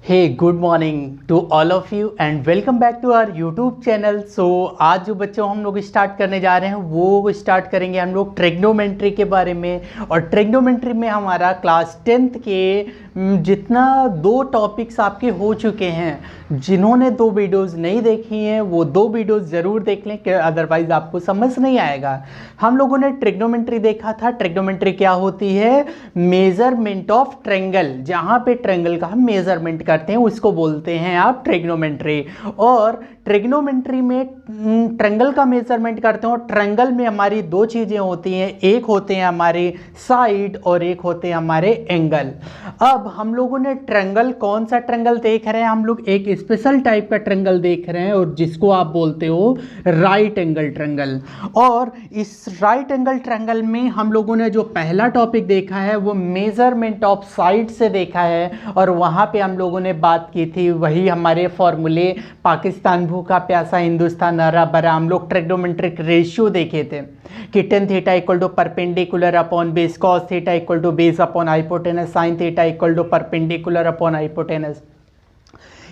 Hey good morning to all of you and welcome back to our YouTube channel. So आज जो बच्चों हम लोग स्टार्ट करने जा रहे हैं वो स्टार्ट करेंगे हम लोग ट्रिग्नोमेट्री के बारे में। और ट्रिग्नोमेट्री में हमारा क्लास 10th के जितना 2 टॉपिक्स आपके हो चुके हैं, जिन्होंने 2 वीडियोज़ नहीं देखी हैं वो 2 वीडियोज़ ज़रूर देख लें कि अदरवाइज़ आपको समझ नहीं आएगा। हम लोगों ने ट्रिग्नोमेट्री देखा था। ट्रिग्नोमेट्री क्या होती है? Measurement of triangle. जहाँ पे ट्रायंगल का हम मेज़रमेंट करते हैं उसको बोलते हैं आप ट्रिग्नोमेट्री। और ट्रिग्नोमेट्री में ट्रायंगल का मेज़रमेंट करते हैं और ट्रायंगल में हमारी 2 चीज़ें होती हैं, एक होते हैं हमारे साइड और एक होते हैं हमारे एंगल। अब हम लोगों ने ट्रायंगल, कौन सा ट्रायंगल देख रहे हैं हम लोग? एक स्पेशल टाइप का ट्रायंगल देख रहे हैं और जिसको आप बोलते हो राइट एंगल ट्रायंगल। और इस राइट एंगल ट्रायंगल में हम लोगों ने जो पहला टॉपिक देखा है वो मेजरमेंट ऑफ साइड से देखा है। और वहां पे हम लोगों ने बात की थी, वही हमारे फॉर्मूले, पाकिस्तान भूखा प्यासा हिंदुस्तान हरा भरा, हम लोग ट्रिग्नोमेट्रिक रेशियो देखे थे कि tan theta equal to perpendicular upon base, cos theta equal to base upon hypotenuse, sine theta equal to perpendicular upon hypotenuse.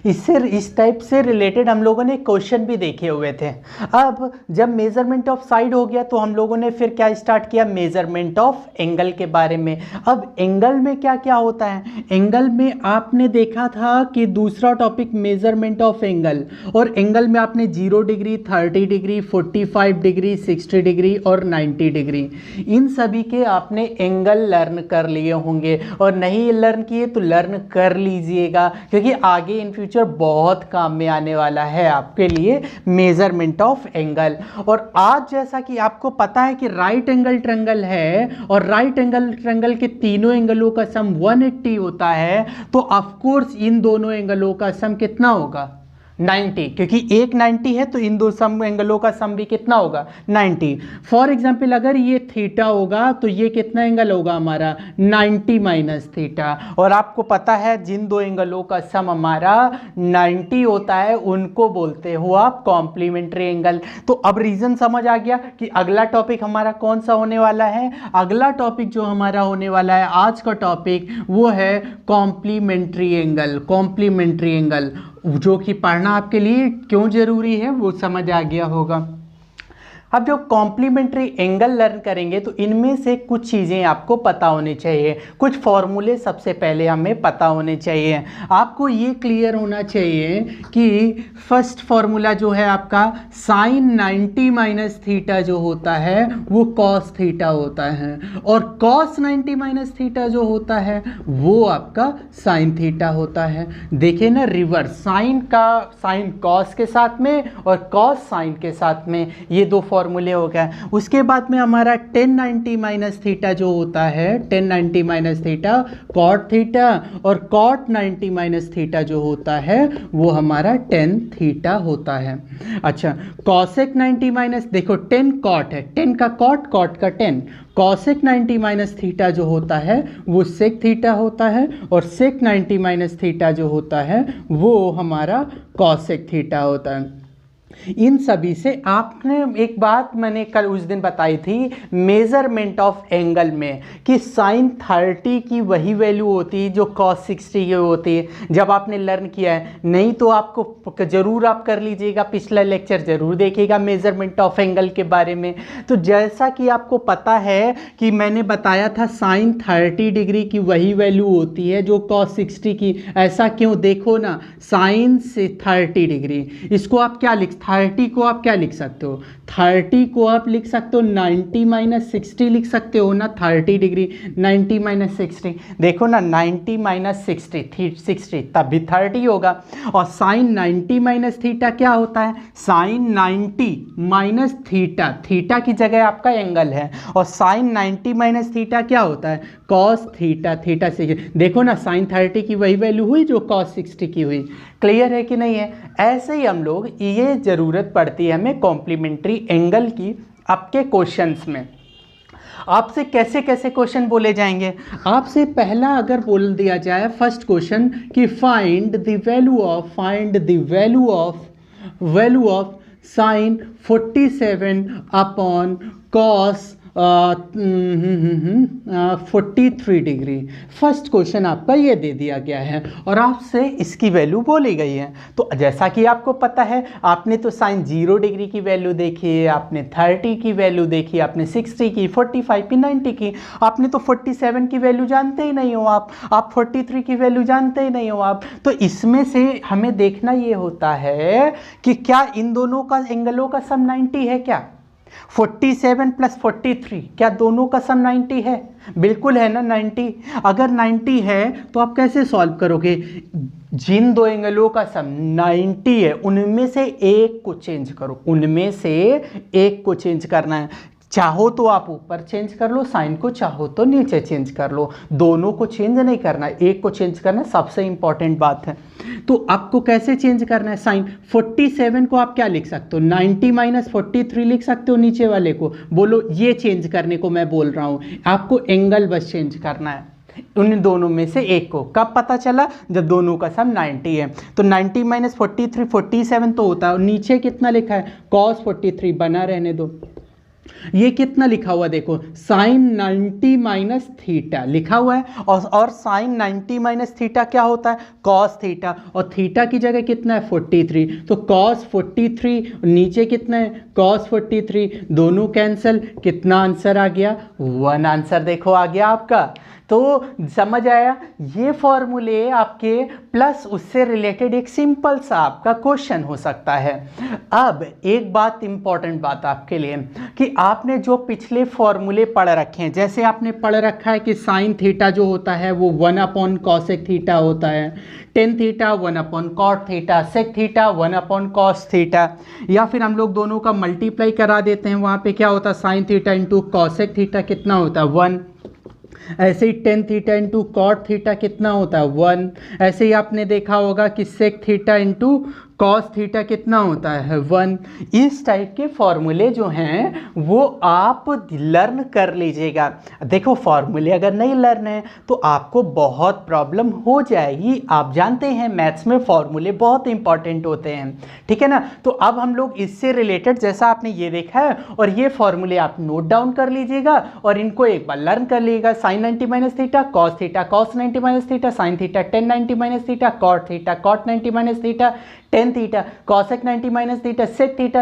इससे इस टाइप से रिलेटेड हम लोगों ने क्वेश्चन भी देखे हुए थे। अब जब मेजरमेंट ऑफ साइड हो गया तो हम लोगों ने फिर क्या स्टार्ट किया? मेजरमेंट ऑफ एंगल के बारे में। अब एंगल में क्या क्या होता है? एंगल में आपने देखा था कि दूसरा टॉपिक मेजरमेंट ऑफ एंगल, और एंगल में आपने 0 डिग्री, 30 डिग्री, 45 डिग्री, 60 डिग्री और 90 डिग्री, इन सभी के आपने एंगल लर्न कर लिए होंगे। और नहीं लर्न किए तो लर्न कर लीजिएगा, क्योंकि आगे इन फ्यूचर बहुत काम में आने वाला है आपके लिए मेजरमेंट ऑफ एंगल। और आज जैसा कि आपको पता है कि राइट एंगल ट्रायंगल है और राइट एंगल ट्रायंगल के तीनों एंगलों का सम 180 होता है, तो ऑफ कोर्स इन दोनों एंगलों का सम कितना होगा? 90, क्योंकि एक 90 है तो इन 2 सम एंगलों का सम भी कितना होगा? 90। फॉर एग्जाम्पल अगर ये थीटा होगा तो ये कितना एंगल होगा हमारा? 90 माइनस थीटा। और आपको पता है जिन 2 एंगलों का सम हमारा 90 होता है उनको बोलते हो आप कॉम्प्लीमेंट्री एंगल। तो अब रीजन समझ आ गया कि अगला टॉपिक हमारा कौन सा होने वाला है। अगला टॉपिक जो हमारा होने वाला है आज का टॉपिक वो है कॉम्प्लीमेंट्री एंगल। कॉम्प्लीमेंट्री एंगल जो कि पढ़ना आपके लिए क्यों जरूरी है वो समझ आ गया होगा। अब जो कॉम्प्लीमेंट्री एंगल लर्न करेंगे तो इनमें से कुछ चीज़ें आपको पता होनी चाहिए, कुछ फॉर्मूले सबसे पहले हमें पता होने चाहिए। आपको ये क्लियर होना चाहिए कि फर्स्ट फॉर्मूला जो है आपका साइन 90 माइनस थीटा जो होता है वो कॉस थीटा होता है, और कॉस 90 माइनस थीटा जो होता है वो आपका साइन थीटा होता है। देखिए ना, रिवर्स, साइन का साइन कॉस के साथ में और कॉस साइन के साथ में, ये 2 फॉर्मूले हो गए। उसके बाद में हमारा 1090 माइनस थीटा जो होता है, 1090 माइनस थीटा कॉट थीटा, और कॉट 90 माइनस थीटा जो होता है वो हमारा 10 थीटा होता है। अच्छा, कॉसेक 90 माइनस, देखो 10 कॉट है, 10 का कॉट, कॉट का 10, कॉसेक 90 माइनस थीटा जो होता है वो सेक थीटा होता है, और सेक 90 माइनस थीटा जो होता है वो हमारा कॉसेक थीटा होता है। इन सभी से आपने एक बात मैंने कल उस दिन बताई थी मेजरमेंट ऑफ एंगल में कि साइन 30 की वही वैल्यू होती है जो कॉस 60 की होती है, जब आपने लर्न किया है। नहीं तो आपको ज़रूर आप कर लीजिएगा, पिछला लेक्चर ज़रूर देखिएगा मेजरमेंट ऑफ एंगल के बारे में। तो जैसा कि आपको पता है कि मैंने बताया था साइन 30 डिग्री की वही वैल्यू होती है जो कॉस 60 की। ऐसा क्यों? देखो ना, साइन से 30 डिग्री, इसको आप क्या 30 को आप क्या लिख सकते हो? 30 को आप लिख सकते हो 90 माइनस 60 लिख सकते हो ना। 30 डिग्री 90 माइनस 60, देखो ना 90 माइनस 60 तब भी 30 होगा। और साइन 90 माइनस थीटा क्या होता है? साइन 90 माइनस थीटा, थीटा की जगह आपका एंगल है, और साइन 90 माइनस थीटा क्या होता है? कॉस थीटा, थीटा से देखो ना साइन 30 की वही वैल्यू हुई जो कॉस 60 की हुई। क्लियर है कि नहीं है? ऐसे ही हम लोग, ये ज़रूरत पड़ती है हमें कॉम्प्लीमेंट्री एंगल की आपके क्वेश्चंस में। आपसे कैसे कैसे क्वेश्चन बोले जाएंगे? आपसे पहला अगर बोल दिया जाए फर्स्ट क्वेश्चन कि find the value of sine 47 upon cos 43 degree. First question आपका ये दे दिया गया है और आपसे इसकी वैल्यू बोली गई है। तो जैसा कि आपको पता है, आपने तो साइन 0 डिग्री की वैल्यू देखी है, आपने 30 की वैल्यू देखी, आपने 60 की, 45 की, 90 की, आपने तो 47 की वैल्यू जानते ही नहीं हो आप 43 की वैल्यू जानते ही नहीं हो आप। तो इसमें से हमें देखना ये होता है कि क्या इन दोनों का एंगलों का सम 90 है क्या? 47 प्लस 43 क्या दोनों का सम 90 है? बिल्कुल है ना 90। अगर 90 है तो आप कैसे सॉल्व करोगे? जिन दो एंगलों का सम 90 है उनमें से एक को चेंज करो, उनमें से एक को चेंज करना है। चाहो तो आप ऊपर चेंज कर लो साइन को, चाहो तो नीचे चेंज कर लो, दोनों को चेंज नहीं करना, एक को चेंज करना सबसे इंपॉर्टेंट बात है। तो आपको कैसे चेंज करना है साइन? 47 को आप क्या लिख सकते हो? 90 माइनस 43 लिख सकते हो नीचे वाले को। बोलो ये चेंज करने को मैं बोल रहा हूँ, आपको एंगल बस चेंज करना है उन दोनों में से एक को। कब पता चला? जब दोनों का सम 90 है। तो 90 माइनस 43 47 तो होता है, और नीचे कितना लिखा है? cos 43 बना रहने दो। ये कितना लिखा हुआ देखो, साइन 90 माइनस थीटा लिखा हुआ है, और साइन 90 माइनस थीटा क्या होता है? कॉस थीटा, और थीटा की जगह कितना है? 43। तो कॉस 43 नीचे कितना है? कॉस 43, दोनों कैंसिल, कितना आंसर आ गया? 1 आंसर देखो आ गया आपका। तो समझ आया? ये फॉर्मूले आपके प्लस उससे रिलेटेड एक सिंपल सा आपका क्वेश्चन हो सकता है। अब एक बात, इंपॉर्टेंट बात आपके लिए, कि आपने जो पिछले फॉर्मूले पढ़ रखे हैं, जैसे आपने पढ़ रखा है कि साइन थीटा जो होता है वो 1 अपॉन कॉसेक थीटा होता है, tan theta 1 upon cot theta, sec theta 1 upon cos theta, या फिर हम लोग दोनों का मल्टीप्लाई करा देते हैं, वहाँ पे क्या होता है? Sine theta into cosec theta कितना होता है? 1। ऐसे ही tan theta into cot theta कितना होता है? 1। ऐसे ही आपने देखा होगा कि sec theta into cos theta कितना होता है? 1। इस टाइप के फॉर्मूले जो हैं वो आप लर्न कर लीजिएगा। देखो फॉर्मूले अगर नहीं लर्न है तो आपको बहुत प्रॉब्लम हो जाएगी। आप जानते हैं मैथ्स में फॉर्मूले बहुत इंपॉर्टेंट होते हैं, ठीक है ना। तो अब हम लोग इससे रिलेटेड, जैसा आपने ये देखा है, और ये फॉर्मूले आप नोट डाउन कर लीजिएगा और इनको एक बार लर्न कर लीजिएगा। Sine 90 minus theta, cos 90 minus theta, sine theta, tan 90 minus theta, cot 90 minus theta, tan theta, cosec 90 minus theta,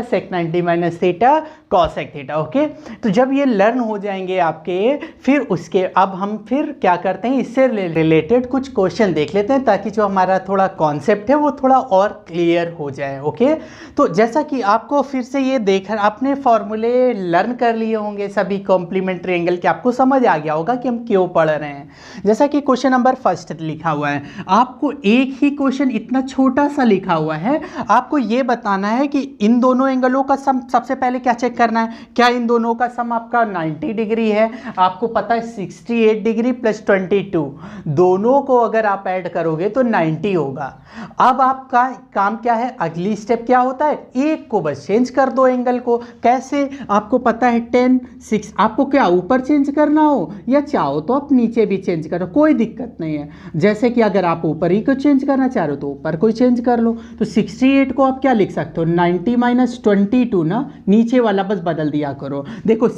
sec 90 minus theta, cosec theta. Okay, तो जब ये लर्न हो जाएंगे आपके, फिर उसके अब हम फिर क्या करते हैं, इससे रिलेटेड कुछ क्वेश्चन देख लेते हैं ताकि जो हमारा थोड़ा कॉन्सेप्ट है वो थोड़ा और क्लियर हो जाए। ओके, तो जैसा कि आपको फिर से ये देख, आपने फॉर्मूले लर्न कर लिए होंगे सभी कॉम्प्लीमेंट्री एंगल के, आपको समझ आ गया होगा कि हम क्यों पढ़ रहे हैं। जैसा कि क्वेश्चन नंबर फर्स्ट लिखा हुआ है, आपको एक ही क्वेश्चन इतना छोटा सा लिखा हुआ है, आपको ये बताना है कि इन दोनों एंगलों का सम, सबसे पहले क्या चेक करना है, क्या इन दोनों का सम आपका 90 डिग्री है? आपको पता है 68 डिग्री प्लस 22, दोनों को अगर आप ऐड करोगे तो 90 होगा। अब आपका काम क्या है, अगली स्टेप क्या होता है, एक को बस चेंज कर दो एंगल को। कैसे? आपको पता है 10 6, आपको क्या ऊपर चेंज करना हो या चाहो तो आप नीचे भी चेंज करो, कोई दिक्कत नहीं है। जैसे कि अगर आप ऊपर ही को चेंज करना चाह रहे हो तो ऊपर को चेंज कर लो। तो 68 को आप क्या लिख सकते हो, 90 माइनस 22 ना, नीचे वाला बस बदल दिया करो। देखो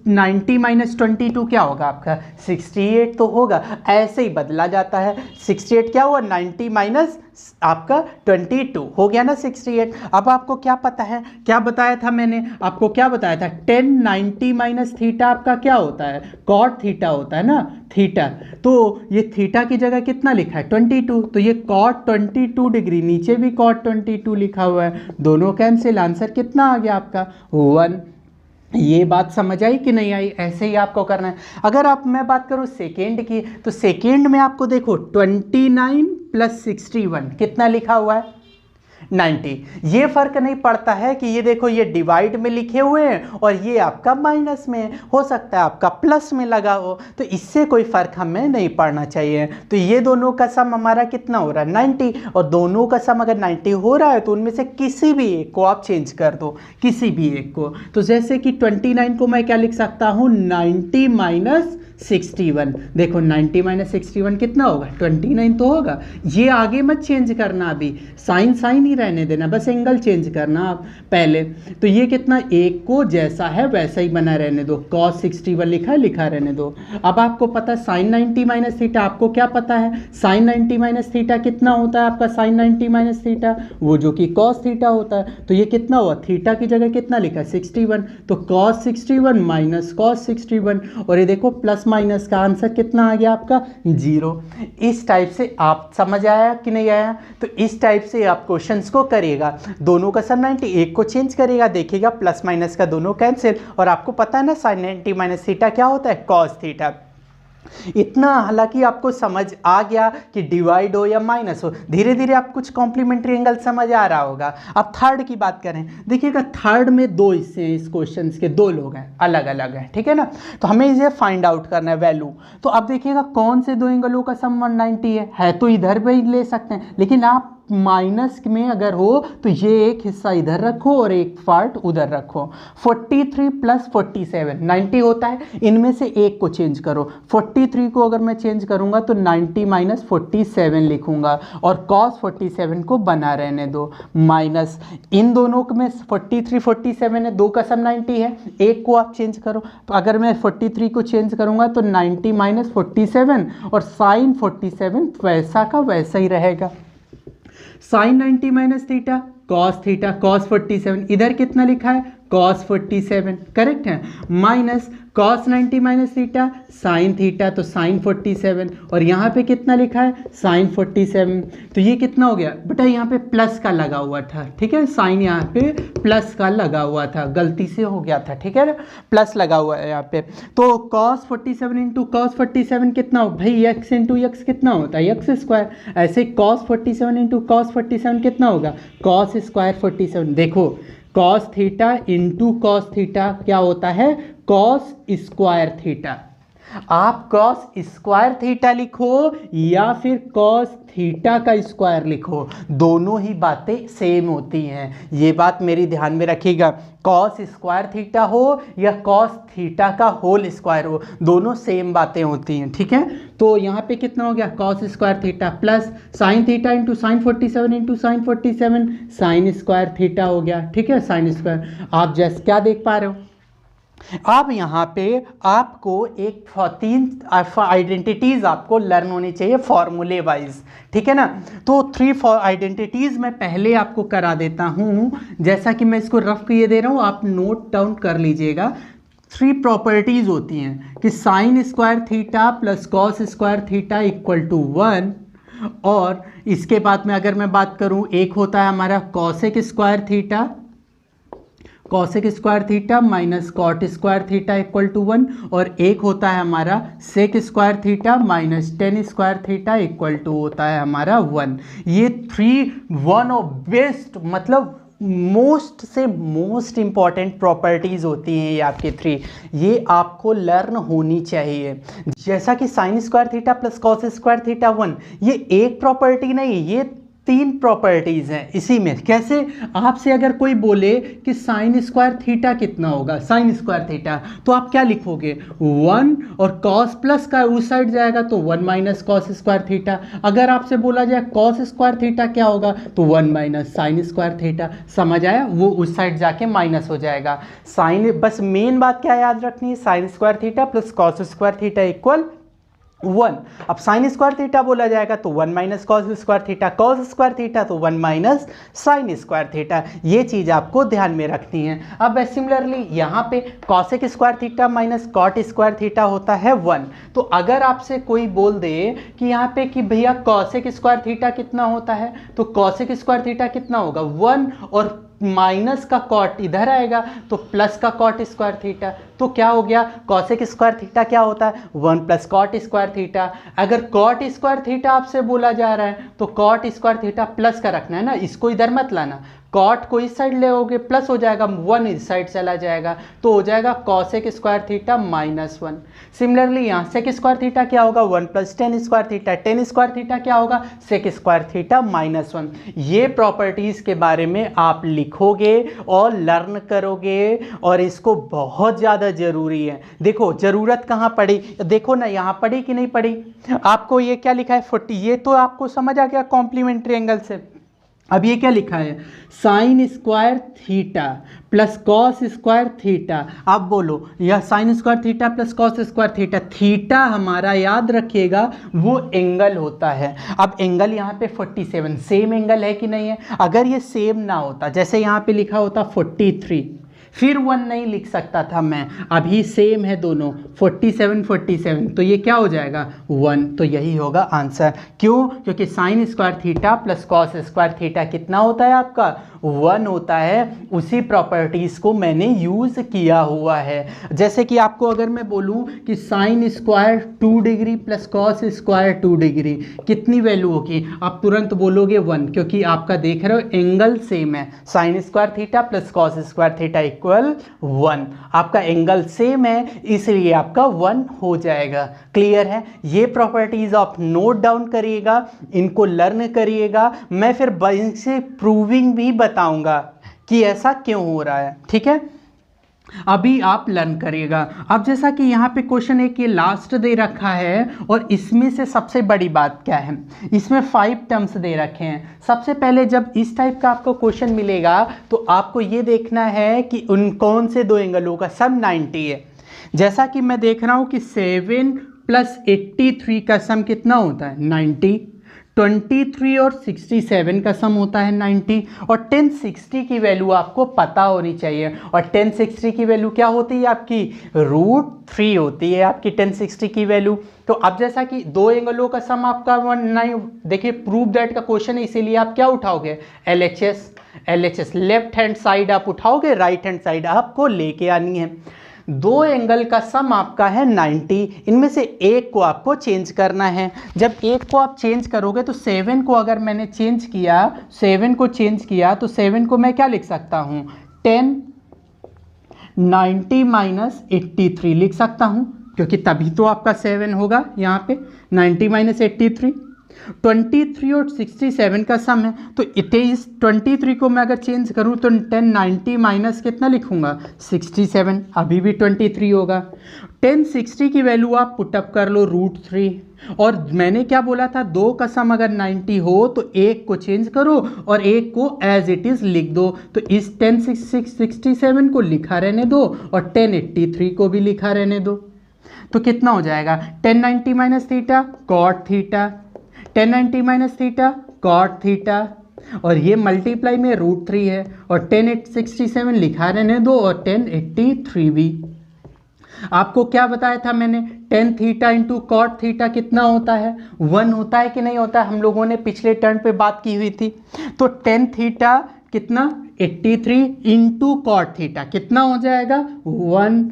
90 माइनस 22 क्या होगा आपका, 68 तो होगा, ऐसे ही बदला जाता है। 68 क्या हुआ, 90 माइनस आपका 22 हो गया ना 68। अब आपको क्या पता है, क्या बताया था मैंने आपको, क्या बताया था, 10 90 माइनस थीटा आपका क्या होता है, कॉट थीटा होता है ना, थीटा। तो ये थीटा की जगह कितना लिखा है, 22, तो ये कॉट 22 डिग्री, नीचे भी कॉट 22 लिखा हुआ है, दोनों कैंसिल, आंसर कितना आ गया आपका 1। ये बात समझ आई कि नहीं आई? ऐसे ही आपको करना है। अगर आप, मैं बात करूँ सेकेंड की, तो सेकेंड में आपको देखो 29 प्लस 61 कितना लिखा हुआ है, 90। ये फर्क नहीं पड़ता है कि ये देखो ये डिवाइड में लिखे हुए हैं और ये आपका माइनस में, हो सकता है आपका प्लस में लगा हो, तो इससे कोई फर्क हमें नहीं पड़ना चाहिए। तो ये दोनों का सम हमारा कितना हो रहा है, 90, और दोनों का सम अगर 90 हो रहा है तो उनमें से किसी भी एक को आप चेंज कर दो, किसी भी एक को। तो जैसे कि 29 को मैं क्या लिख सकता हूँ, 90 माइनस 61। देखो 90 माइनस 61 कितना होगा, 29 तो होगा। ये आगे मत चेंज करना, अभी साइन साइन ही रहने देना, बस एंगल चेंज करना आप पहले। तो ये कितना, एक को जैसा है वैसा ही बना रहने दो, cos 61 लिखा है, लिखा रहने दो। अब आपको पता है साइन 90 माइनस थीटा, आपको क्या पता है साइन 90 माइनस थीटा कितना होता है आपका, साइन 90 माइनस थीटा वो जो कि cos थीटा होता है। तो ये कितना हुआ, थीटा की जगह कितना लिखा है 61, तो cos 61 माइनस cos 61, और ये देखो प्लस माइनस का आंसर कितना आ गया आपका 0। इस टाइप से आप समझ आया कि नहीं आया, तो इस टाइप से आप क्वेश्चंस को करिएगा। दोनों का सब 90, एक को चेंज करेगा, देखिएगा प्लस माइनस का दोनों कैंसिल, और आपको पता है ना साइन 90 माइनस थीटा क्या होता है, cos थीटा। इतना हालांकि आपको समझ आ गया कि डिवाइड हो या माइनस हो, धीरे धीरे आप कुछ कॉम्प्लीमेंट्री एंगल समझ आ रहा होगा। अब थर्ड की बात करें, देखिएगा थर्ड में दो हिस्से हैं इस क्वेश्चन के, दो लोग हैं, अलग अलग हैं, ठीक है ना। तो हमें इसे फाइंड आउट करना है वैल्यू। तो अब देखिएगा कौन से दो एंगलों का सम 190 है तो इधर भी ले सकते हैं, लेकिन आप माइनस में अगर हो तो ये एक हिस्सा इधर रखो और एक पार्ट उधर रखो। 43 प्लस 47 90 होता है, इनमें से एक को चेंज करो। 43 को अगर मैं चेंज करूंगा तो 90 माइनस 47 लिखूंगा, और cos 47 को बना रहने दो, माइनस इन दोनों में 43 47 है, दो का सम 90 है, एक को आप चेंज करो। तो अगर मैं 43 को चेंज करूंगा तो 90 माइनस 47, और साइन 47 वैसा का वैसा ही रहेगा। साइन 90 माइनस थीटा cos 47, इधर कितना लिखा है cos 47, करेक्ट है, minus cos 90 minus theta sine theta, तो साइन 47, और यहाँ पे कितना लिखा है साइन 47। तो ये कितना हो गया बेटा, यहाँ पे प्लस का लगा हुआ था, ठीक है, साइन यहाँ पे प्लस का लगा हुआ था, गलती से हो गया था, ठीक है ना, प्लस लगा हुआ है यहाँ पे। तो cos 47 इंटू cos 47 कितना हो भाई, x इंटू एक्स कितना होता है एक्स स्क्वायर। ऐसे cos 47 इंटू cos 47 कितना होगा, cos स्क्वायर 47। देखो cos theta into cos theta क्या होता है, cos स्क्वायर थीटा। आप cos स्क्वायर थीटा लिखो या फिर cos थीटा का स्क्वायर लिखो, दोनों ही बातें सेम होती हैं, ये बात मेरी ध्यान में रखिएगा। cos स्क्वायर थीटा हो या cos थीटा का होल स्क्वायर हो, दोनों सेम बातें होती हैं, ठीक है। तो यहाँ पे कितना हो गया cos square theta plus sign theta into sine 47 into sine 47 sign square theta हो गया, ठीक है, साइन स्क्वायर। आप जैसे क्या देख पा रहे हो, अब यहाँ पे आपको एक 3 आइडेंटिटीज आपको लर्न होनी चाहिए फॉर्मूले वाइज, ठीक है ना। तो 3 आइडेंटिटीज मैं पहले आपको करा देता हूँ, जैसा कि मैं इसको रफ किए दे रहा हूँ, आप नोट डाउन कर लीजिएगा। 3 प्रॉपर्टीज होती हैं कि sine square theta plus cos square theta equal to 1, और इसके बाद में अगर मैं बात करूँ, एक होता है हमारा cosec square theta, cosec square theta minus cot square theta equal to 1, और एक होता है हमारा sec square theta minus tan square theta equal to होता है हमारा 1। ये 3 वन ऑफ बेस्ट मतलब मोस्ट से मोस्ट इंपॉर्टेंट प्रॉपर्टीज होती हैं ये आपके 3, ये आपको लर्न होनी चाहिए। जैसा कि sine square theta plus cos square theta 1, ये एक प्रॉपर्टी नहीं, ये 3 प्रॉपर्टीज हैं इसी में। कैसे, आपसे अगर कोई बोले कि साइन स्क्वायर थीटा कितना होगा, साइन स्क्वायर थीटा, तो आप क्या लिखोगे 1, और कॉस प्लस का उस साइड जाएगा तो 1 माइनस कॉस स्क्वायर थीटा। अगर आपसे बोला जाए कॉस स्क्वायर थीटा क्या होगा तो 1 माइनस साइन स्क्वायर थीटा, समझ आया, वो उस साइड जाके माइनस हो जाएगा। साइन, बस मेन बात क्या याद रखनी है, sign square theta plus cos square theta equal 1। अब साइन स्क्वायर थीटा बोला जाएगा तो 1 minus cos square theta, cos square theta तो 1 माइनस साइन स्क्वायर थीटा, ये चीज़ आपको ध्यान में रखनी है। अब सिमिलरली यहाँ पे cosec square theta minus cot square theta होता है 1। तो अगर आपसे कोई बोल दे कि यहाँ पे कि भैया कॉसेक स्क्वायर थीटा कितना होता है, तो कॉसेक स्क्वायर थीटा कितना होगा 1, और माइनस का कॉट इधर आएगा तो प्लस का कॉट स्क्वायर थीटा, तो क्या हो गया कॉसेक स्क्वायर थीटा क्या होता है 1 प्लस कॉट स्क्वायर थीटा। अगर कॉट स्क्वायर थीटा आपसे बोला जा रहा है तो कॉट स्क्वायर थीटा प्लस का रखना है ना, इसको इधर मत लाना, कॉट को इस साइड ले आओगे प्लस हो जाएगा, 1 इस साइड चला जाएगा तो हो जाएगा कॉसेक स्क्वायर थीटा -1। सिमिलरली यहाँ सेक स्क्वायर थीटा क्या होगा 1 + ten square theta, ten square theta क्या होगा सेक स्क्वायर थीटा -1। ये प्रॉपर्टीज़ के बारे में आप लिखोगे और लर्न करोगे और इसको बहुत ज़्यादा ज़रूरी है। देखो ज़रूरत कहाँ पड़ी, देखो ना यहाँ पड़ी कि नहीं पड़ी। आपको ये क्या लिखा है 40, ये तो आपको समझ आ गया कॉम्प्लीमेंट्री एंगल से। अब ये क्या लिखा है sign square theta plus cos square theta. अब बोलो यह sign square theta plus cos square theta, theta हमारा याद रखिएगा वो एंगल होता है। अब एंगल यहाँ पे 47 सेम एंगल है कि नहीं है। अगर ये सेम ना होता, जैसे यहाँ पे लिखा होता 43, फिर 1 नहीं लिख सकता था मैं, अभी सेम है दोनों 47 तो ये क्या हो जाएगा 1। तो यही होगा आंसर। क्यों? क्योंकि sign square theta plus cos square theta कितना होता है आपका 1 होता है। उसी प्रॉपर्टीज़ को मैंने यूज़ किया हुआ है। जैसे कि आपको अगर मैं बोलूँ कि sine square 2 degree plus cos square 2 degree कितनी वैल्यू होगी, आप तुरंत बोलोगे 1, क्योंकि आपका देख रहे हो एंगल सेम है। Sign square theta plus cos square theta equal 1, आपका एंगल सेम है इसलिए आपका 1 हो जाएगा। क्लियर है? ये प्रॉपर्टीज़ आप नोट डाउन करिएगा, इनको लर्न करिएगा। मैं फिर इनसे प्रूविंग भी बताऊंगा कि ऐसा क्यों हो रहा है। ठीक है, अभी आप लर्न करिएगा। अब जैसा कि यहाँ पे क्वेश्चन एक ये लास्ट दे रखा है और इसमें से सबसे बड़ी बात क्या है, इसमें 5 टर्म्स दे रखे हैं। सबसे पहले जब इस टाइप का आपको क्वेश्चन मिलेगा तो आपको ये देखना है कि उन कौन से दो एंगलों का सम 90 है। जैसा कि मैं देख रहा हूँ कि 7 + 83 का सम कितना होता है 90, 23 और 67 का सम होता है 90, और 1060 की वैल्यू आपको पता होनी चाहिए। और 1060 की वैल्यू क्या होती है आपकी √3 होती है आपकी 1060 की वैल्यू। तो अब जैसा कि दो एंगलों का सम आपका 19, देखिए प्रूव दैट का क्वेश्चन है, इसीलिए आप क्या उठाओगे LHS लेफ्ट हैंड साइड आप उठाओगे, राइट हैंड साइड आपको लेके आनी है। दो एंगल का सम आपका है 90, इनमें से एक को आपको चेंज करना है। जब एक को आप चेंज करोगे तो 7 को अगर मैंने चेंज किया, 7 को चेंज किया तो 7 को मैं क्या लिख सकता हूँ 10 90 - 83 लिख सकता हूँ, क्योंकि तभी तो आपका 7 होगा यहाँ पे 90 - 83। 23 और 67 का सम है तो इस 23 को मैं अगर चेंज करूं तो 10 90 माइनस कितना लिखूंगा 67, अभी भी 23 होगा। 1060 की वैल्यू आप पुटअप कर लो √3, और मैंने क्या बोला था दो का सम अगर 90 हो तो एक को चेंज करो और एक को एज इट इज़ लिख दो। तो इस 1067 को लिखा रहने दो और 1083 को भी लिखा रहने दो। तो कितना हो जाएगा 1090 - theta cot theta, 1090 - theta cot theta, और ये मल्टीप्लाई में √3 है, और 1067 लिखा रहने दो और 1083 भी। आपको क्या बताया था मैंने 10 थीटा इंटू कॉट थीटा कितना होता है 1 होता है कि नहीं होता है, हम लोगों ने पिछले टर्न पे बात की हुई थी। तो 10 थीटा कितना 83 इंटू कॉट थीटा कितना हो जाएगा 1,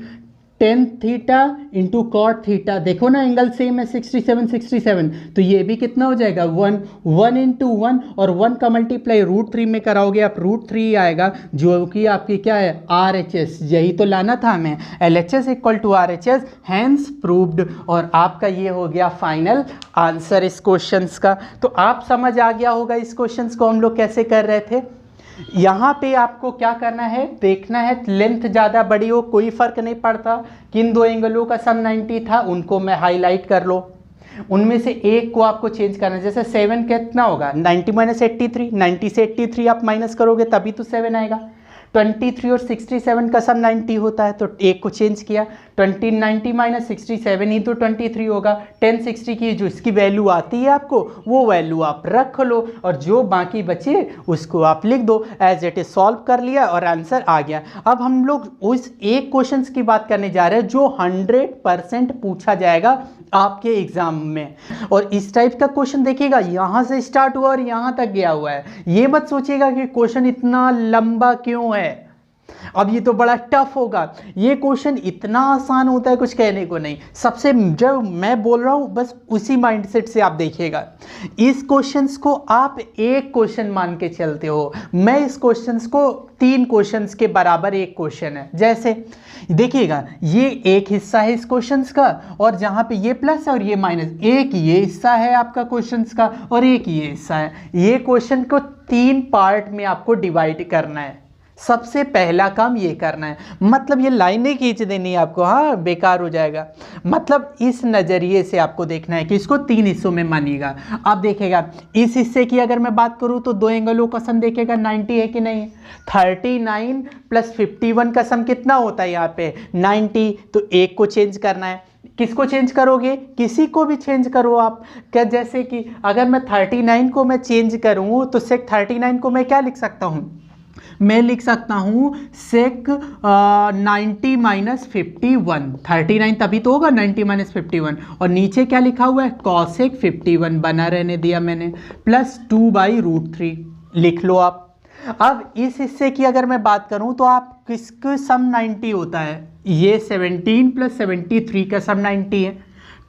10 थीटा इंटू कॉट थीटा, देखो ना एंगल सेम है 67 तो ये भी कितना हो जाएगा 1 इंटू 1, और 1 का मल्टीप्लाई √3 में कराओगे आप √3 आएगा, जो कि आपकी क्या है RHS, यही तो लाना था हमें LHS = RHS, हैंस प्रूव्ड। और आपका ये हो गया फाइनल आंसर इस क्वेश्चन का। तो आप समझ आ गया होगा इस क्वेश्चन को हम लोग कैसे कर रहे थे। यहाँ पे आपको क्या करना है देखना है, लेंथ ज़्यादा बड़ी हो कोई फ़र्क नहीं पड़ता, किन दो एंगलों का सम 90 था उनको मैं हाईलाइट कर लो, उनमें से एक को आपको चेंज करना है। जैसे 7 कितना होगा 90 - 83, 90 से 83 आप माइनस करोगे तभी तो 7 आएगा। 23 और 67 का सम 90 होता है तो एक को चेंज किया, 90 - 67 ही तो 23 होगा। 1060 की जो इसकी वैल्यू आती है आपको वो वैल्यू आप रख लो, और जो बाकी बचे उसको आप लिख दो, एज इट इज सॉल्व कर लिया और आंसर आ गया। अब हम लोग उस एक क्वेश्चन की बात करने जा रहे हैं जो 100% पूछा जाएगा आपके एग्जाम में। और इस टाइप का क्वेश्चन देखिएगा यहाँ से स्टार्ट हुआ और यहाँ तक गया हुआ है, ये मत सोचिएगा कि क्वेश्चन इतना लंबा क्यों है। अब ये तो बड़ा टफ होगा, ये क्वेश्चन इतना आसान होता है कुछ कहने को नहीं। सबसे जब मैं बोल रहा हूँ बस उसी माइंडसेट से आप देखिएगा, इस क्वेश्चंस को आप एक क्वेश्चन मान के चलते हो, मैं इस क्वेश्चंस को 3 क्वेश्चंस के बराबर एक क्वेश्चन है। जैसे देखिएगा ये एक हिस्सा है इस क्वेश्चंस का, और जहाँ पे ये प्लस है और ये माइनस, एक ये हिस्सा है आपका क्वेश्चंस का और एक ये हिस्सा है। ये क्वेश्चन को 3 पार्ट में आपको डिवाइड करना है। सबसे पहला काम ये करना है, मतलब ये लाइनें खींच देनी है आपको, हाँ बेकार हो जाएगा। मतलब इस नज़रिए से आपको देखना है कि इसको 3 हिस्सों में मानिएगा। अब देखिएगा इस हिस्से की अगर मैं बात करूँ तो 2 एंगलों का सम देखिएगा 90 है कि नहीं। 39 + 51 का सम कितना होता है यहाँ पे 90। तो एक को चेंज करना है, किसको चेंज करोगे, किसी को भी चेंज करो आप। क्या जैसे कि अगर मैं 39 को मैं चेंज करूँ तो सेक 39 को मैं क्या लिख सकता हूँ, मैं लिख सकता हूँ सेक 90 - 51। 39 तभी तो होगा 90 - 51, और नीचे क्या लिखा हुआ है कॉसेक 51 बना रहने दिया मैंने, +2/√3 लिख लो आप। अब इस हिस्से की अगर मैं बात करूँ तो आप किसका सम 90 होता है, ये 17 + 73 का सम 90 है,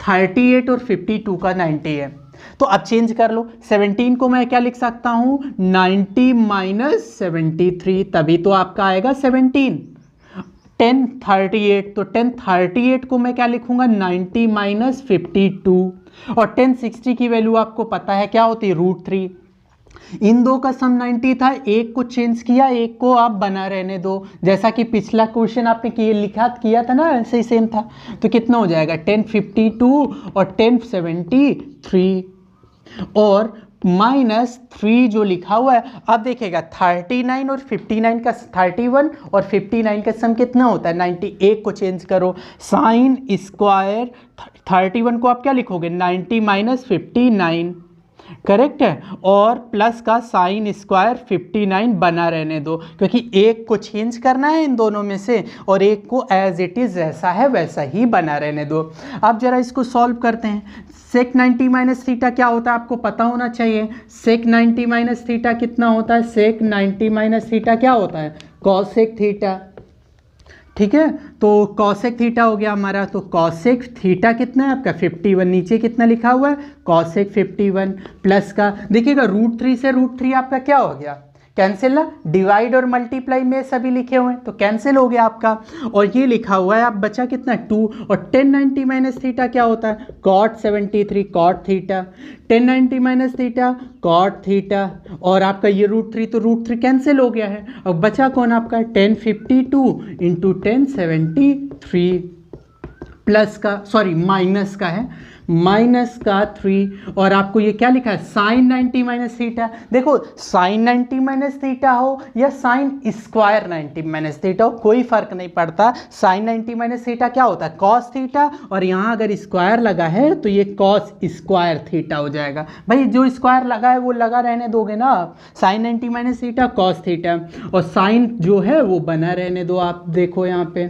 38 और 52 का 90 है। तो अब चेंज कर लो, 17 को मैं क्या लिख सकता हूँ 90 - 73, तभी तो आपका आएगा 17। 10 38, तो 10 38 को मैं क्या लिखूंगा 90 - 52, और 10 60 की वैल्यू आपको पता है क्या होती है √3। इन दो का सम 90 था, एक को चेंज किया, एक को आप बना रहने दो, जैसा कि पिछला क्वेश्चन आपने किया था ना, ऐसे ही सेम था। तो कितना हो जाएगा 1052 और 1073 और -3 जो लिखा हुआ है। अब देखिएगा 39 और 59 का 31 और 59 का सम कितना होता है 90। एक को चेंज करो, साइन स्क्वायर 31 को आप क्या लिखोगे 90 - 59, करेक्ट है, और प्लस का साइन स्क्वायर 59 बना रहने दो, क्योंकि एक को चेंज करना है इन दोनों में से और एक को एज इट इज़ जैसा है वैसा ही बना रहने दो। अब जरा इसको सॉल्व करते हैं। सेक 90 - थीटा क्या होता है आपको पता होना चाहिए। सेक 90 - थीटा कितना होता है, सेक 90 - थीटा क्या होता है कॉसेक थीटा, ठीक है। तो कॉसेक थीटा हो गया हमारा, तो कॉसेक थीटा कितना है आपका 51, नीचे कितना लिखा हुआ है कॉसेक 51 प्लस का देखिएगा √3 से √3 आपका क्या हो गया कैंसिल ना, डिवाइड और मल्टीप्लाई में सभी लिखे हुए हैं तो कैंसिल हो गया आपका, और ये लिखा हुआ है आप बचा कितना 2, और 1090 - थीटा क्या होता है cot 73 cot theta, 1090 - theta cot theta, और आपका ये √3 तो √3 कैंसिल हो गया है। अब बचा कौन आपका 1052 × 1073 प्लस का सॉरी माइनस का है, माइनस का 3, और आपको ये क्या लिखा है साइन 90 - थीटा। देखो साइन 90 - थीटा हो या साइन स्क्वायर 90 - थीटा हो कोई फर्क नहीं पड़ता। साइन 90 - थीटा क्या होता है कॉस थीटा, और यहाँ अगर स्क्वायर लगा है तो ये कॉस स्क्वायर थीटा हो जाएगा। भाई जो स्क्वायर लगा है वो लगा रहने दोगे ना आप, साइन 90 - थीटा कॉस थीटा, और साइन जो है वो बना रहने दो आप देखो यहाँ पे,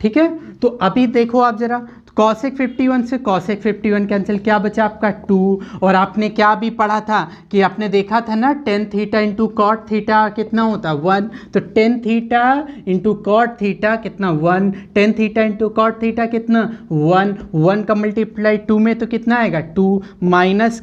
ठीक है। तो अभी देखो आप जरा कॉसेक 51 से कॉसेक 51 कैंसिल, क्या बचा आपका 2, और आपने क्या भी पढ़ा था कि आपने देखा था ना tan थीटा × cot थीटा कितना होता 1, तो tan थीटा × cot थीटा कितना 1, tan थीटा × cot थीटा कितना 1, 1 का मल्टीप्लाई 2 में तो कितना आएगा 2, माइनस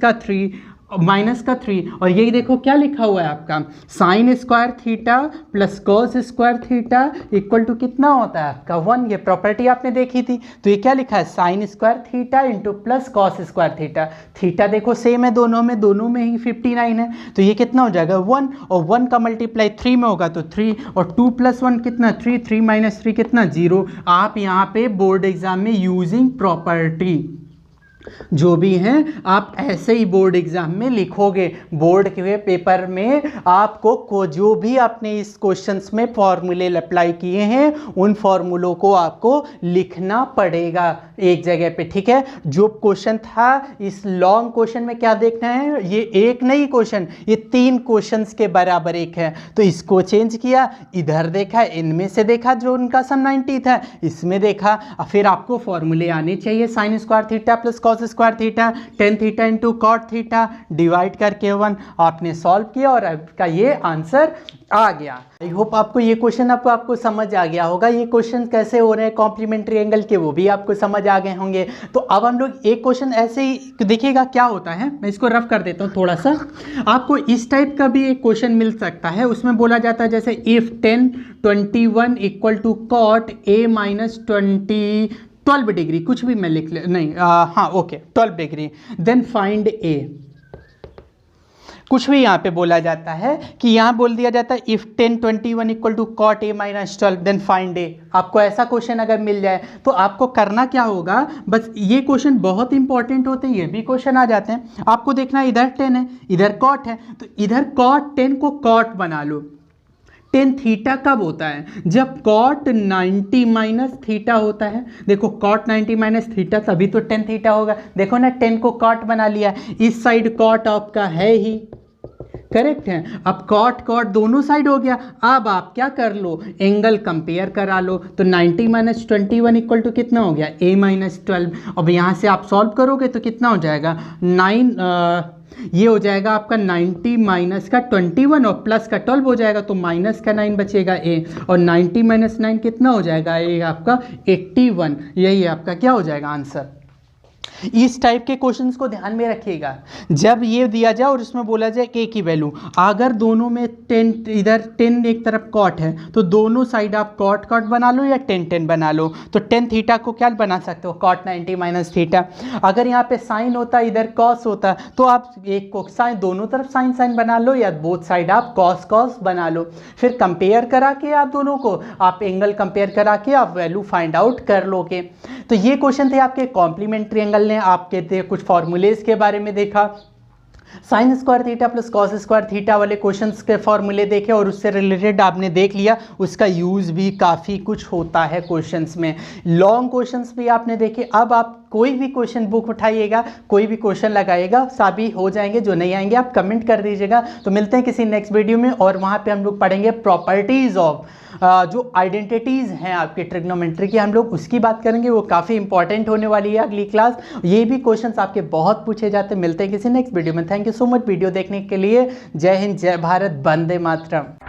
का 3, और ये देखो क्या लिखा हुआ है आपका sine square theta plus cos square theta equal to कितना होता है आपका 1। ये प्रॉपर्टी आपने देखी थी, तो ये क्या लिखा है sign square theta × plus cos square theta. Theta देखो सेम है दोनों में ही 59 है, तो ये कितना हो जाएगा 1, और 1 का मल्टीप्लाई 3 में होगा तो 3, और 2 + 1 कितना 3, 3 - 3 कितना 0। आप यहाँ पे बोर्ड एग्जाम में यूजिंग प्रॉपर्टी जो भी हैं आप ऐसे ही बोर्ड एग्जाम में लिखोगे। बोर्ड के पेपर में आपको जो भी आपने इस क्वेश्चंस में फॉर्मूले अप्लाई किए हैं उन फॉर्मूलों को आपको लिखना पड़ेगा एक जगह पे, ठीक है। जो क्वेश्चन था इस लॉन्ग क्वेश्चन में क्या देखना है, ये एक नहीं क्वेश्चन, ये 3 क्वेश्चंस के बराबर एक है। तो इसको चेंज किया, इधर देखा, इनमें से देखा जो उनका सम 90 था, इसमें देखा, फिर आपको फॉर्मूले आने चाहिए sine square theta plus cos cos square theta, tan theta into cot theta divide करके 1 आपने सॉल्व किया और आपका ये आंसर आ गया। आई होप आपको ये क्वेश्चन आपको समझ आ गया होगा। ये क्वेश्चन कैसे हो रहे हैं कॉम्प्लीमेंट्री एंगल के वो भी आपको समझ आ गए होंगे। तो अब हम लोग एक क्वेश्चन ऐसे ही देखिएगा क्या होता है, मैं इसको रफ कर देता हूँ थोड़ा सा। आपको इस टाइप का भी एक क्वेश्चन मिल सकता है, उसमें बोला जाता है जैसे if 10 21 equal to cot a minus 12 degree, कुछ भी मैं लिख ले नहीं, हाँ okay 12 degree, then find a। कुछ भी यहाँ पे बोला जाता है कि यहाँ बोल दिया जाता है if 10 21 equal to cot a minus 12 then find a। आपको ऐसा क्वेश्चन अगर मिल जाए तो आपको करना क्या होगा, बस ये क्वेश्चन बहुत इंपॉर्टेंट होते हैं, ये भी क्वेश्चन आ जाते हैं। आपको देखना इधर 10 है इधर कॉट है, तो इधर कॉट 10 को कॉट बना लो। टेन थीटा कब होता है, जब कॉट 90 माइनस थीटा होता है। देखो कॉट 90 माइनस थीटा तभी तो टेन थीटा होगा। देखो ना 10 को कॉट बना लिया, इस साइड कॉट आपका है ही, करेक्ट है। अब कॉट कॉट दोनों साइड हो गया। अब आप क्या कर लो, एंगल कंपेयर करा लो। तो 90 माइनस 21 इक्वल टू कितना हो गया, a माइनस 12। अब यहाँ से आप सॉल्व करोगे तो कितना हो जाएगा 9, ये हो जाएगा आपका 90 माइनस का 21 और प्लस का 12 हो जाएगा, तो माइनस का 9 बचेगा a, और 90 माइनस 9 कितना हो जाएगा, ये आपका 81। यही आपका क्या हो जाएगा आंसर। इस टाइप के क्वेश्चंस को ध्यान में रखिएगा। जब ये दिया जाए और इसमें बोला जाए k की वैल्यू, अगर दोनों में 10 इधर 10 एक तरफ कॉट है तो दोनों साइड आप कॉट कॉट बना लो या 10 10 बना लो। तो 10 थीटा को क्या बना सकते हो, कॉट 90 माइनस थीटा। अगर यहाँ पे साइन होता इधर कॉस होता तो आप एक को साइन दोनों तरफ साइन साइन बना लो, या बोथ साइड आप कॉस कॉस बना लो। फिर कंपेयर करा के आप दोनों को आप एंगल कंपेयर करा के आप वैल्यू फाइंड आउट कर लोगे। तो ये क्वेश्चन थे आपके कॉम्प्लीमेंट्री एंगल ने आपके थे कुछ फॉर्मूलेज के बारे में देखा, sign square theta plus cos square theta वाले क्वेश्चंस के फॉर्मूले देखे और उससे रिलेटेड आपने देख लिया। उसका यूज़ भी काफ़ी कुछ होता है क्वेश्चंस में, लॉन्ग क्वेश्चंस भी आपने देखे। अब आप कोई भी क्वेश्चन बुक उठाइएगा, कोई भी क्वेश्चन लगाइएगा, सभी हो जाएंगे। जो नहीं आएंगे आप कमेंट कर दीजिएगा। तो मिलते हैं किसी नेक्स्ट वीडियो में, और वहाँ पे हम लोग पढ़ेंगे प्रॉपर्टीज़ ऑफ जो आइडेंटिटीज़ हैं आपके ट्रिग्नोमेट्री की, हम लोग उसकी बात करेंगे। वो काफ़ी इंपॉर्टेंट होने वाली है अगली क्लास। ये भी क्वेश्चंस आपके बहुत पूछे जाते हैं। मिलते हैं किसी नेक्स्ट वीडियो में। Thank you so much video देखने के लिए। जय हिंद, जय भारत, वंदे मातरम।